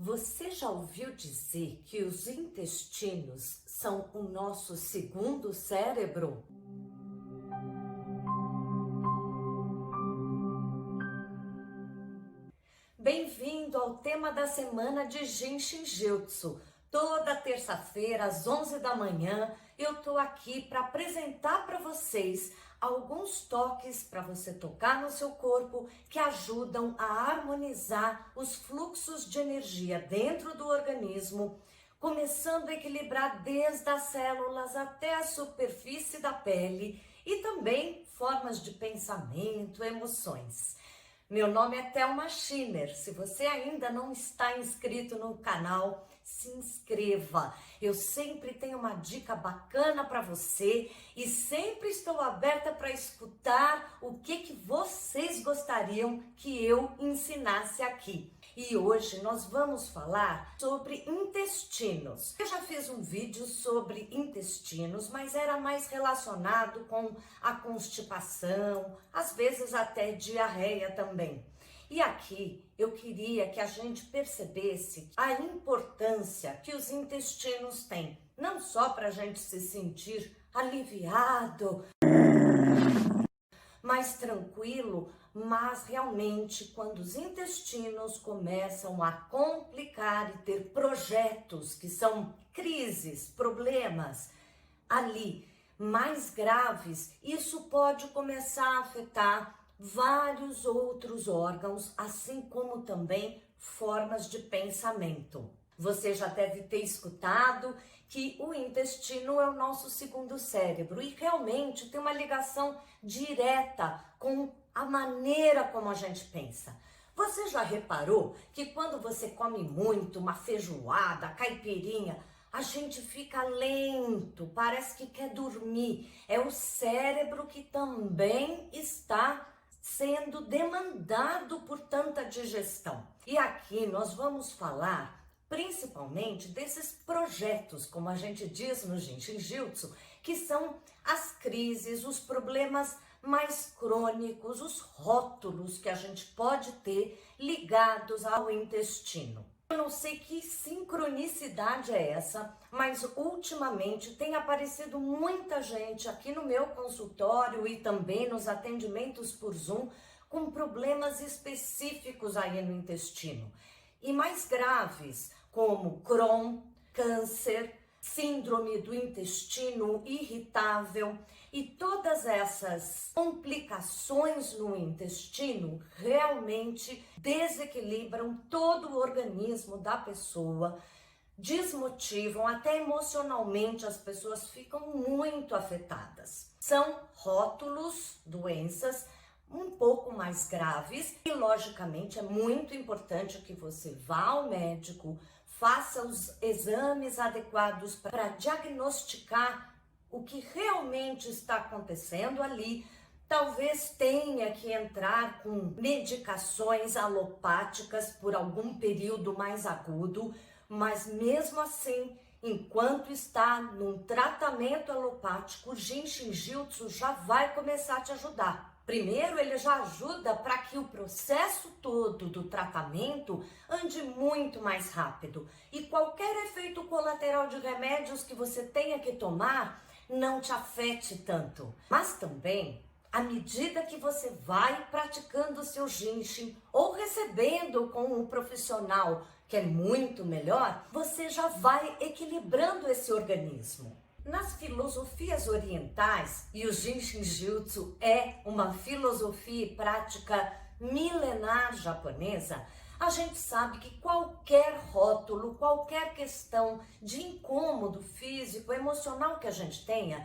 Você já ouviu dizer que os intestinos são o nosso segundo cérebro? Bem-vindo ao tema da semana de Jinshin Jutsu. Toda terça-feira, às 11 da manhã, eu tô aqui para apresentar para vocês alguns toques para você tocar no seu corpo que ajudam a harmonizar os fluxos de energia dentro do organismo, começando a equilibrar desde as células até a superfície da pele e também formas de pensamento, emoções. Meu nome é Thelma Schiner. Se você ainda não está inscrito no canal, se inscreva. Eu sempre tenho uma dica bacana para você e sempre estou aberta para escutar o que vocês gostariam que eu ensinasse aqui. E hoje nós vamos falar sobre intestinos. Eu já fiz um vídeo sobre intestinos, mas era mais relacionado com a constipação, às vezes até diarreia também. E aqui eu queria que a gente percebesse a importância que os intestinos têm, não só para a gente se sentir aliviado, mais tranquilo, mas realmente quando os intestinos começam a complicar e ter projetos que são crises, problemas ali mais graves, isso pode começar a afetar vários outros órgãos, assim como também formas de pensamento. Você já deve ter escutado que o intestino é o nosso segundo cérebro e realmente tem uma ligação direta com a maneira como a gente pensa. Você já reparou que quando você come muito, uma feijoada, caipirinha, a gente fica lento, parece que quer dormir. É o cérebro que também está sendo demandado por tanta digestão. E aqui nós vamos falar principalmente desses projetos, como a gente diz no Jinshin Jutsu, que são as crises, os problemas mais crônicos, os rótulos que a gente pode ter ligados ao intestino. Eu não sei que sincronicidade é essa, mas ultimamente tem aparecido muita gente aqui no meu consultório e também nos atendimentos por Zoom com problemas específicos aí no intestino. E mais graves, como Crohn, câncer, síndrome do intestino irritável e todas essas complicações no intestino realmente desequilibram todo o organismo da pessoa, desmotivam, até emocionalmente as pessoas ficam muito afetadas. São rótulos, doenças um pouco mais graves e logicamente é muito importante que você vá ao médico, faça os exames adequados para diagnosticar o que realmente está acontecendo ali. Talvez tenha que entrar com medicações alopáticas por algum período mais agudo, mas mesmo assim, enquanto está num tratamento alopático, o Jinshin Jutsu já vai começar a te ajudar. Primeiro, ele já ajuda para que o processo todo do tratamento ande muito mais rápido e qualquer efeito colateral de remédios que você tenha que tomar não te afete tanto. Mas também, à medida que você vai praticando o seu Jinshin ou recebendo com um profissional que é muito melhor, você já vai equilibrando esse organismo. Nas filosofias orientais, e o Jinshin Jutsu é uma filosofia e prática milenar japonesa, a gente sabe que qualquer rótulo, qualquer questão de incômodo físico, emocional que a gente tenha,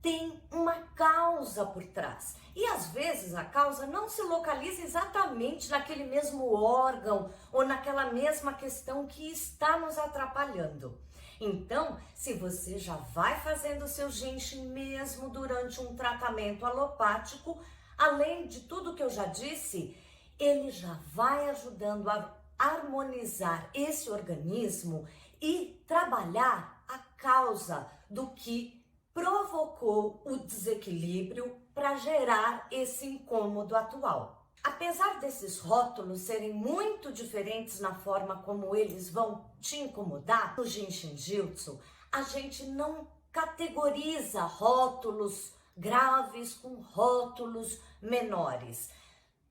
tem uma causa por trás. E às vezes a causa não se localiza exatamente naquele mesmo órgão ou naquela mesma questão que está nos atrapalhando. Então, se você já vai fazendo o seu Jinshin mesmo durante um tratamento alopático, além de tudo que eu já disse, ele já vai ajudando a harmonizar esse organismo e trabalhar a causa do que provocou o desequilíbrio para gerar esse incômodo atual. Apesar desses rótulos serem muito diferentes na forma como eles vão te incomodar, no Jinshin Jyutsu, a gente não categoriza rótulos graves com rótulos menores.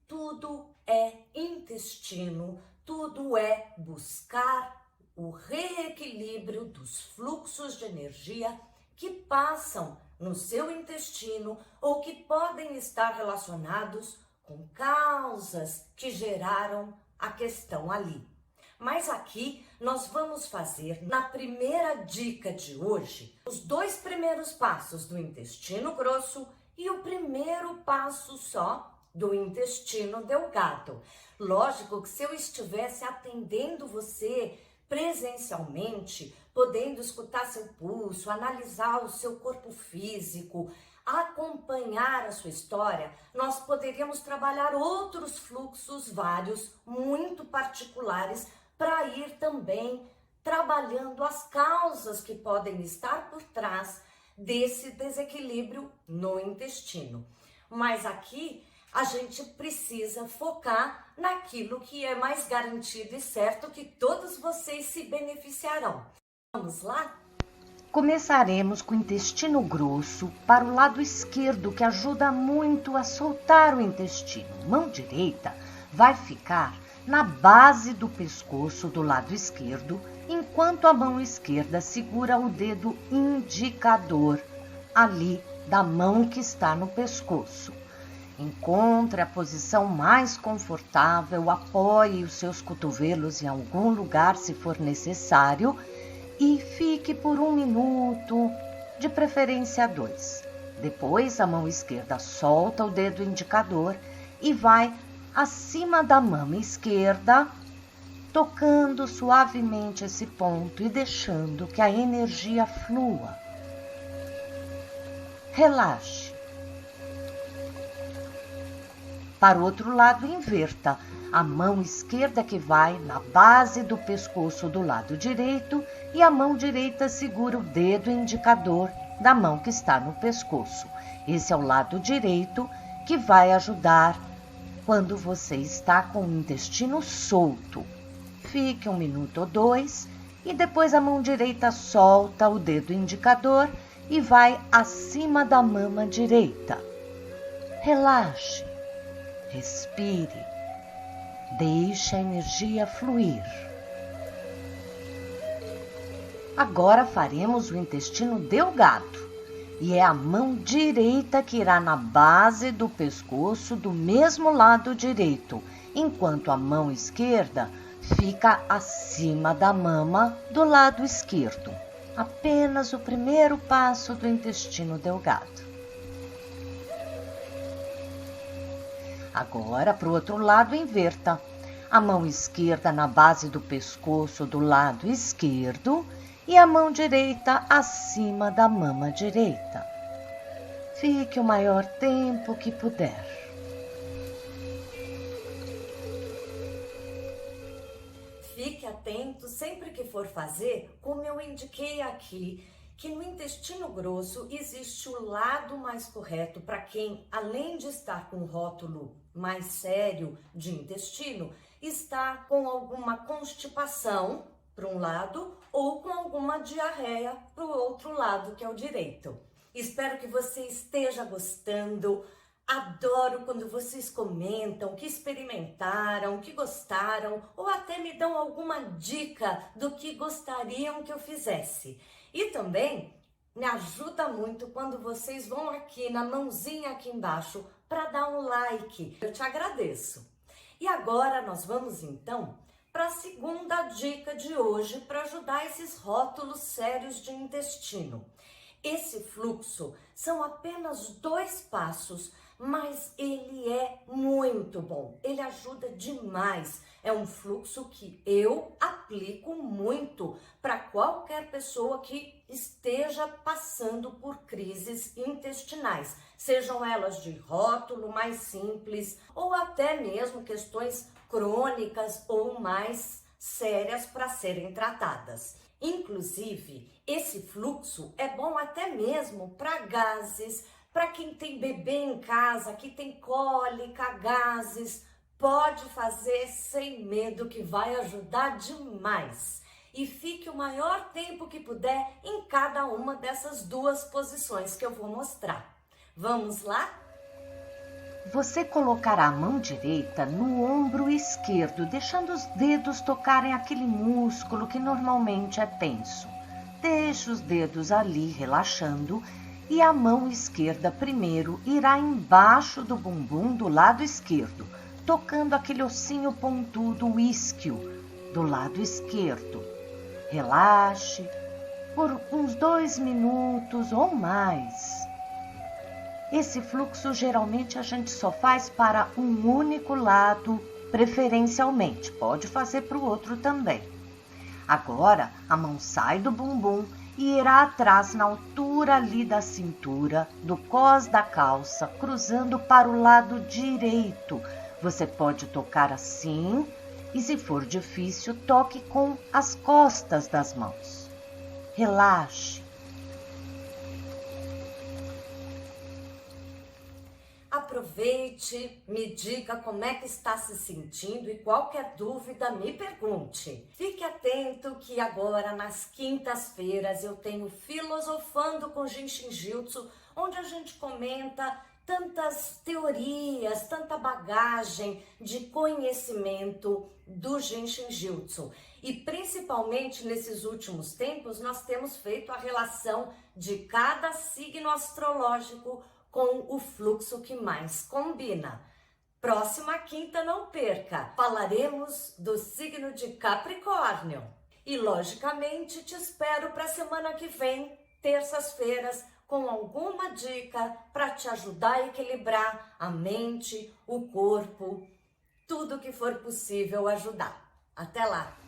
Tudo é intestino, tudo é buscar o reequilíbrio dos fluxos de energia que passam no seu intestino ou que podem estar relacionados com causas que geraram a questão ali. Mas aqui nós vamos fazer, na primeira dica de hoje, os 2 primeiros passos do intestino grosso e o primeiro passo só do intestino delgado. Lógico que se eu estivesse atendendo você presencialmente, podendo escutar seu pulso, analisar o seu corpo físico, acompanhar a sua história, nós poderíamos trabalhar outros fluxos vários, muito particulares, para ir também trabalhando as causas que podem estar por trás desse desequilíbrio no intestino. Mas aqui a gente precisa focar naquilo que é mais garantido e certo, que todos vocês se beneficiarão. Vamos lá? Começaremos com o intestino grosso para o lado esquerdo, que ajuda muito a soltar o intestino. Mão direita vai ficar na base do pescoço do lado esquerdo, enquanto a mão esquerda segura o dedo indicador ali da mão que está no pescoço. Encontre a posição mais confortável, apoie os seus cotovelos em algum lugar se for necessário e fique por 1 minuto, de preferência 2. Depois, a mão esquerda solta o dedo indicador e vai acima da mama esquerda, tocando suavemente esse ponto e deixando que a energia flua. Relaxe. Para o outro lado, inverta. A mão esquerda que vai na base do pescoço do lado direito e a mão direita segura o dedo indicador da mão que está no pescoço. Esse é o lado direito que vai ajudar quando você está com o intestino solto. Fique 1 minuto ou 2 e depois a mão direita solta o dedo indicador e vai acima da mama direita. Relaxe, respire, deixe a energia fluir. Agora faremos o intestino delgado. E é a mão direita que irá na base do pescoço do mesmo lado direito, enquanto a mão esquerda fica acima da mama do lado esquerdo. Apenas o primeiro passo do intestino delgado. Agora, para o outro lado, inverta. A mão esquerda na base do pescoço do lado esquerdo e a mão direita acima da mama direita. Fique o maior tempo que puder. Fique atento sempre que for fazer, como eu indiquei aqui, que no intestino grosso existe o lado mais correto para quem, além de estar com o rótulo mais sério de intestino, está com alguma constipação para um lado ou com alguma diarreia para o outro lado, que é o direito. Espero que você esteja gostando. Adoro quando vocês comentam que experimentaram, que gostaram ou até me dão alguma dica do que gostariam que eu fizesse. E também me ajuda muito quando vocês vão aqui na mãozinha aqui embaixo para dar um like. Eu te agradeço. E agora nós vamos então para a segunda dica de hoje para ajudar esses rótulos sérios de intestino. Esse fluxo são apenas 2 passos, mas ele é muito bom, ele ajuda demais. É um fluxo que eu aplico muito para qualquer pessoa que esteja passando por crises intestinais, sejam elas de rótulo mais simples ou até mesmo questões crônicas ou mais sérias para serem tratadas. Inclusive, esse fluxo é bom até mesmo para gases, Para quem tem bebê em casa, que tem cólica, gases, pode fazer sem medo que vai ajudar demais. E fique o maior tempo que puder em cada uma dessas duas posições que eu vou mostrar. Vamos lá? Você colocará a mão direita no ombro esquerdo, deixando os dedos tocarem aquele músculo que normalmente é tenso. Deixe os dedos ali relaxando e a mão esquerda primeiro irá embaixo do bumbum do lado esquerdo, tocando aquele ossinho pontudo, o isquio, do lado esquerdo. Relaxe por uns 2 minutos ou mais. Esse fluxo geralmente a gente só faz para um único lado, preferencialmente. Pode fazer para o outro também. Agora, a mão sai do bumbum e irá atrás na altura ali da cintura, do cós da calça, cruzando para o lado direito. Você pode tocar assim e, se for difícil, toque com as costas das mãos. Relaxe. Aproveite, me diga como é que está se sentindo e qualquer dúvida me pergunte. Fique atento que agora nas quintas-feiras eu tenho Filosofando com Jinshin Jyutsu, onde a gente comenta tantas teorias, tanta bagagem de conhecimento do Jinshin Jyutsu. E principalmente nesses últimos tempos nós temos feito a relação de cada signo astrológico com o fluxo que mais combina. Próxima quinta, não perca! Falaremos do signo de Capricórnio. E, logicamente, te espero para a semana que vem, terças-feiras, com alguma dica para te ajudar a equilibrar a mente, o corpo, tudo que for possível ajudar. Até lá!